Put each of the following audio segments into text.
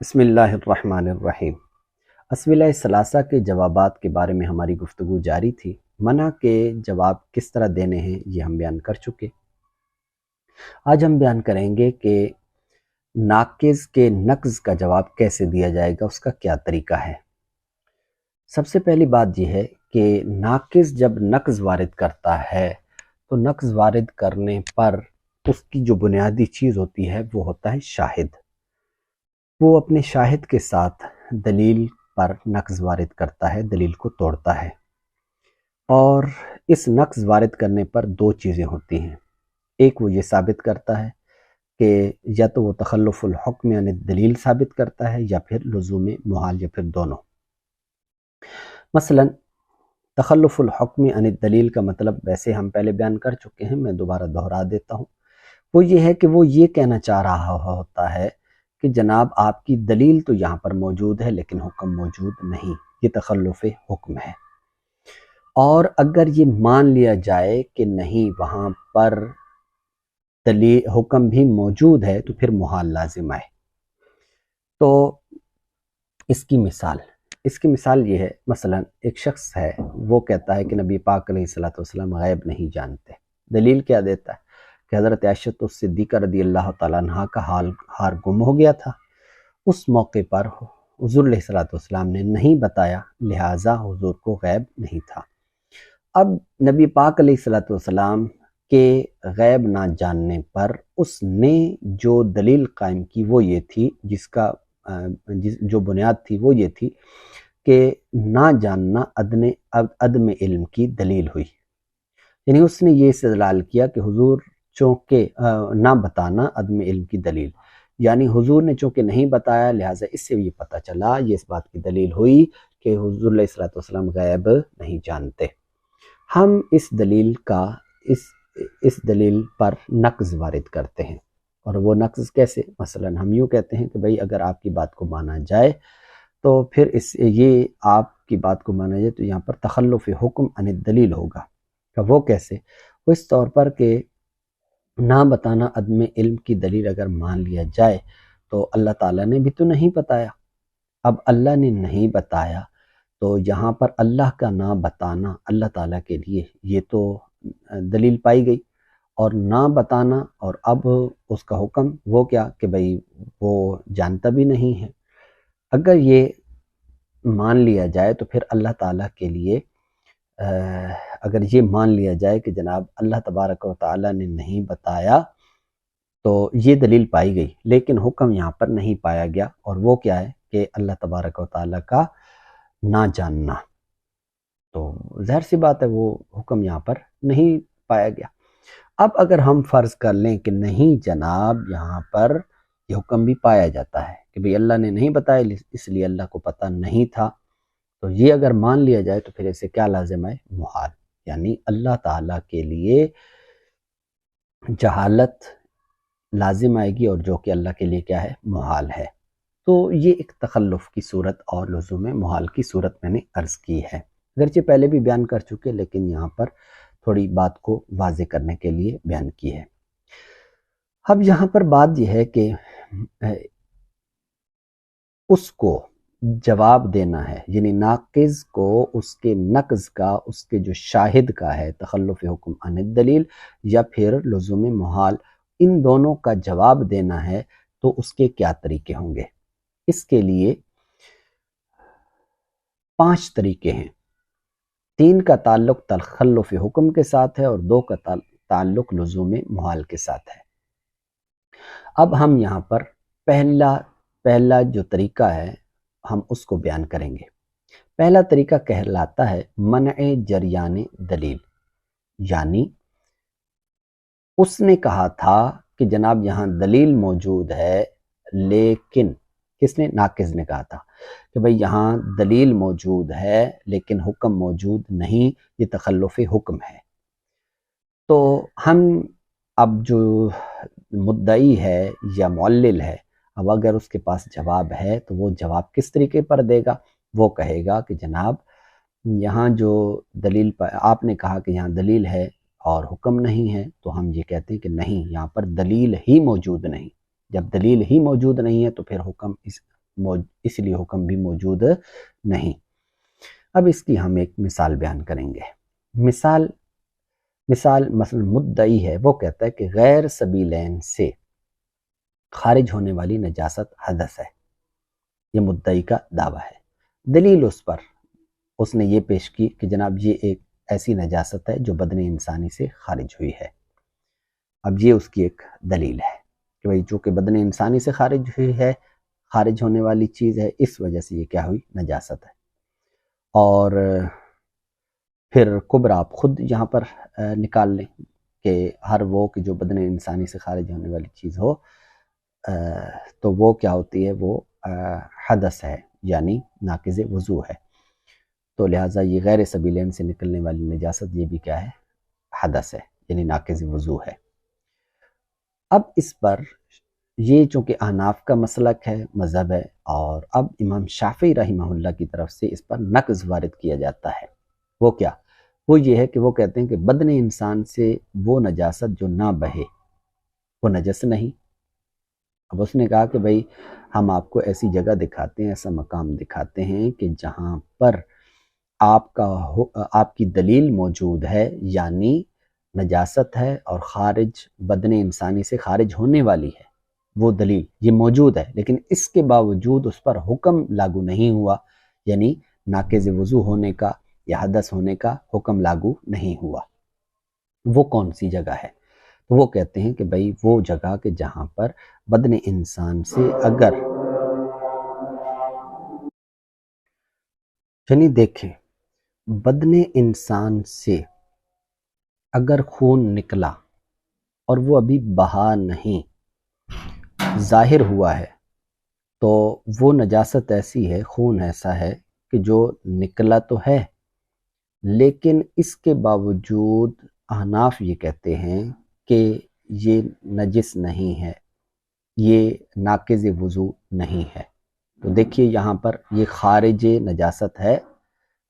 بسم اللہ الرحمن الرحیم۔ اسئلہ ثلاثہ کے جوابات کے بارے میں ہماری گفتگو جاری تھی۔ منع کے جواب کس طرح دینے ہیں یہ ہم بیان کر چکے۔ آج ہم بیان کریں گے کہ ناقص کے نقض کا جواب کیسے دیا جائے گا، اس کا کیا طریقہ ہے۔ سب سے پہلی بات یہ ہے کہ ناقص جب نقض وارد کرتا ہے تو نقض وارد کرنے پر اس کی جو بنیادی چیز ہوتی ہے وہ ہوتا ہے شاہد۔ وہ اپنے شاہد کے ساتھ دلیل پر نقض وارد کرتا ہے، دلیل کو توڑتا ہے، اور اس نقض وارد کرنے پر دو چیزیں ہوتی ہیں۔ ایک وہ یہ ثابت کرتا ہے کہ یا تو وہ تخلف الحکم یعنی دلیل ثابت کرتا ہے یا پھر لزوم محال یا پھر دونوں۔ مثلا تخلف الحکم یعنی دلیل کا مطلب ویسے ہم پہلے بیان کر چکے ہیں، میں دوبارہ دہرا دیتا ہوں۔ وہ یہ ہے کہ وہ یہ کہنا چاہ رہا ہوتا ہے کہ جناب آپ کی دلیل تو یہاں پر موجود ہے لیکن حکم موجود نہیں، یہ تخلف حکم ہے۔ اور اگر یہ مان لیا جائے کہ نہیں وہاں پر دلیل حکم بھی موجود ہے تو پھر محال لازم آئے۔ تو اس کی مثال یہ ہے، مثلا ایک شخص ہے، وہ کہتا ہے کہ نبی پاک علیہ الصلوۃ والسلام غیب نہیں جانتے۔ دلیل کیا دیتا ہے کہ حضرت عائشہ صدیقہ رضی اللہ تعالیٰ عنہ کا ہار گم ہو گیا تھا، اس موقع پر حضور علیہ الصلوۃ والسلام نے نہیں بتایا، لہٰذا حضور کو غیب نہیں تھا۔ اب نبی پاک علیہ الصلوۃ والسلام کے غیب نہ جاننے پر اس نے جو دلیل قائم کی وہ یہ تھی، جو بنیاد تھی وہ یہ تھی کہ نہ جاننا عدم علم کی دلیل ہوئی۔ یعنی اس نے یہ استدلال کیا کہ حضور چونکہ نہ بتانا عدم علم کی دلیل، یعنی حضور نے چونکہ نہیں بتایا لہٰذا اس سے یہ پتہ چلا، یہ اس بات کی دلیل ہوئی کہ حضور علیہ الصلوۃ والسلام غیب نہیں جانتے۔ ہم اس دلیل پر نقض وارد کرتے ہیں، اور وہ نقض کیسے؟ مثلا ہم یوں کہتے ہیں کہ بھئی اگر آپ کی بات کو مانا جائے تو پھر یہ آپ کی بات کو مانا جائے تو یہاں پر تخلف حکم عن الدلیل ہوگا۔ وہ کیسے؟ وہ اس طور پر کہ نہ بتانا عدم علم کی دلیل اگر مان لیا جائے تو اللہ تعالیٰ نے بھی تو نہیں بتایا۔ اب اللہ نے نہیں بتایا تو یہاں پر اللہ کا نہ بتانا اللہ تعالیٰ کے لیے یہ تو دلیل پائی گئی، اور نہ بتانا اور اب اس کا حکم وہ کیا کہ بھئی وہ جانتا بھی نہیں ہے۔ اگر یہ مان لیا جائے تو پھر اللہ تعالیٰ کے لیے اگر یہ مان لیا جائے کہ جناب اللہ تبارک و تعالیٰ نے نہیں بتایا تو یہ دلیل پائی گئی، لیکن حکم یہاں پر نہیں پایا گیا، اور وہ کیا ہے کہ اللہ تبارک و تعالیٰ کا نہ جاننا۔ تو ظاہر سی بات ہے وہ حکم یہاں پر نہیں پایا گیا۔ اب اگر ہم فرض کر لیں کہ نہیں جناب یہاں پر یہ حکم بھی پایا جاتا ہے کہ بھئی اللہ نے نہیں بتایا اس لیے اللہ کو پتہ نہیں تھا، تو یہ اگر مان لیا جائے تو پھر اسے کیا لازم ہے؟ محال، یعنی اللہ تعالیٰ کے لیے جہالت لازم آئے گی، اور جو کہ اللہ کے لیے کیا ہے؟ محال ہے۔ تو یہ ایک تخلف کی صورت اور لزوم محال کی صورت میں نے عرض کی ہے، اگرچہ پہلے بھی بیان کر چکے لیکن یہاں پر تھوڑی بات کو واضح کرنے کے لیے بیان کی ہے۔ اب یہاں پر بات یہ ہے کہ اس کو جواب دینا ہے، یعنی ناقض کو اس کے نقض کا، اس کے جو شاہد کا ہے تخلف حکم عن الدلیل یا پھر لزوم محال، ان دونوں کا جواب دینا ہے تو اس کے کیا طریقے ہوں گے؟ اس کے لیے 5 طریقے ہیں۔ 3 کا تعلق تخلف حکم کے ساتھ ہے اور 2 کا تعلق لزوم محال کے ساتھ ہے۔ اب ہم یہاں پر پہلا جو طریقہ ہے ہم اس کو بیان کریں گے۔ پہلا طریقہ کہلاتا ہے منع جریان دلیل، یعنی اس نے کہا تھا کہ جناب یہاں دلیل موجود ہے، لیکن کس نے؟ ناقض نے کہا تھا کہ بھئی یہاں دلیل موجود ہے لیکن حکم موجود نہیں، یہ تخلف حکم ہے۔ تو ہم اب جو مدعی ہے یا معلل ہے، اب اگر اس کے پاس جواب ہے تو وہ جواب کس طریقے پر دے گا؟ وہ کہے گا کہ جناب یہاں جو دلیل آپ نے کہا کہ یہاں دلیل ہے اور حکم نہیں ہے، تو ہم یہ کہتے ہیں کہ نہیں، یہاں پر دلیل ہی موجود نہیں۔ جب دلیل ہی موجود نہیں ہے تو پھر حکم اس لیے حکم بھی موجود نہیں۔ اب اس کی ہم ایک مثال بیان کریں گے۔ مثال مثلا مدعی ہے، وہ کہتا ہے کہ غیر سبیلین سے خارج ہونے والی نجاست حدث ہے، یہ مدعی کا دعویٰ ہے۔ دلیل اس پر اس نے یہ پیش کی کہ جناب یہ ایک ایسی نجاست ہے جو بدن انسانی سے خارج ہوئی ہے۔ اب یہ اس کی ایک دلیل ہے کہ بھئی چونکہ بدن انسانی سے خارج ہوئی ہے، خارج ہونے والی چیز ہے، اس وجہ سے یہ کیا ہوئی؟ نجاست ہے۔ اور پھر کبرا آپ خود یہاں پر نکال لیں کہ ہر وہ کہ جو بدن انسانی سے خارج ہونے والی چیز ہو تو وہ کیا ہوتی ہے؟ وہ حدث ہے، یعنی ناقض وضو ہے۔ تو لہٰذا یہ غیر سبیلین سے نکلنے والی نجاست یہ بھی کیا ہے؟ حدث ہے، یعنی ناقض وضو ہے۔ اب اس پر یہ چونکہ احناف کا مسلک ہے، مذہب ہے، اور اب امام شافعی رحمہ اللہ کی طرف سے اس پر نقض وارد کیا جاتا ہے۔ وہ کیا؟ وہ یہ ہے کہ وہ کہتے ہیں کہ بدن انسان سے وہ نجاست جو نہ بہے وہ نجس نہیں۔ اب اس نے کہا کہ بھئی ہم آپ کو ایسی جگہ دکھاتے ہیں، ایسا مقام دکھاتے ہیں کہ جہاں پر آپ کی دلیل موجود ہے، یعنی نجاست ہے اور خارج بدن انسانی سے خارج ہونے والی ہے، وہ دلیل یہ موجود ہے، لیکن اس کے باوجود اس پر حکم لاگو نہیں ہوا، یعنی ناقض وضو ہونے کا یا حدث ہونے کا حکم لاگو نہیں ہوا۔ وہ کون سی جگہ ہے؟ تو وہ کہتے ہیں کہ بھئی وہ جگہ کہ جہاں پر بدن انسان سے اگر یعنی دیکھیں بدن انسان سے اگر خون نکلا اور وہ ابھی بہا نہیں، ظاہر ہوا ہے، تو وہ نجاست ایسی ہے، خون ایسا ہے کہ جو نکلا تو ہے، لیکن اس کے باوجود احناف یہ کہتے ہیں کہ یہ نجس نہیں ہے، یہ ناقض وضو نہیں ہے۔ تو دیکھیے یہاں پر یہ خارج نجاست ہے،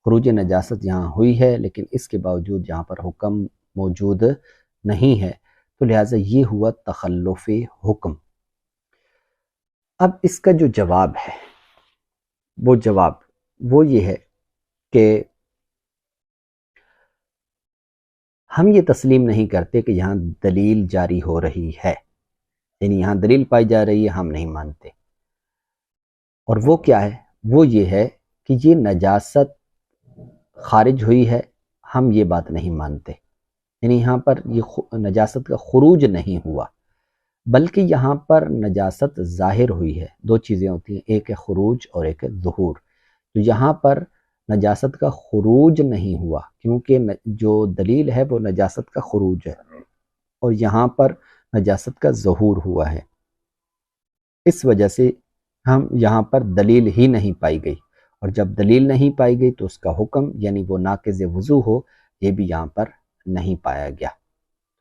خروج نجاست یہاں ہوئی ہے، لیکن اس کے باوجود یہاں پر حکم موجود نہیں ہے، تو لہٰذا یہ ہوا تخلف حکم۔ اب اس کا جو جواب ہے وہ یہ ہے کہ ہم یہ تسلیم نہیں کرتے کہ یہاں دلیل جاری ہو رہی ہے، یعنی یہاں دلیل پائی جا رہی ہے، ہم نہیں مانتے۔ اور وہ کیا ہے؟ وہ یہ ہے کہ یہ نجاست خارج ہوئی ہے، ہم یہ بات نہیں مانتے، یعنی یہاں پر یہ نجاست کا خروج نہیں ہوا، بلکہ یہاں پر نجاست ظاہر ہوئی ہے۔ دو چیزیں ہوتی ہیں، ایک ہے خروج اور ایک ہے ظہور۔ تو یہاں پر نجاست کا خروج نہیں ہوا، کیونکہ جو دلیل ہے وہ نجاست کا خروج ہے، اور یہاں پر نجاست کا ظہور ہوا ہے۔ اس وجہ سے ہم یہاں پر دلیل ہی نہیں پائی گئی، اور جب دلیل نہیں پائی گئی تو اس کا حکم یعنی وہ ناقض وضو ہو، یہ بھی یہاں پر نہیں پایا گیا۔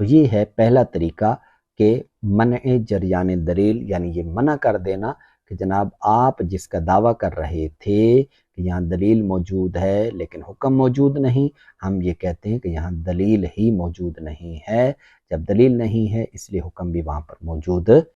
تو یہ ہے پہلا طریقہ کہ منع جریان دلیل، یعنی یہ منع کر دینا کہ جناب آپ جس کا دعویٰ کر رہے تھے کہ یہاں دلیل موجود ہے لیکن حکم موجود نہیں، ہم یہ کہتے ہیں کہ یہاں دلیل ہی موجود نہیں ہے۔ جب دلیل نہیں ہے اس لیے حکم بھی وہاں پر موجود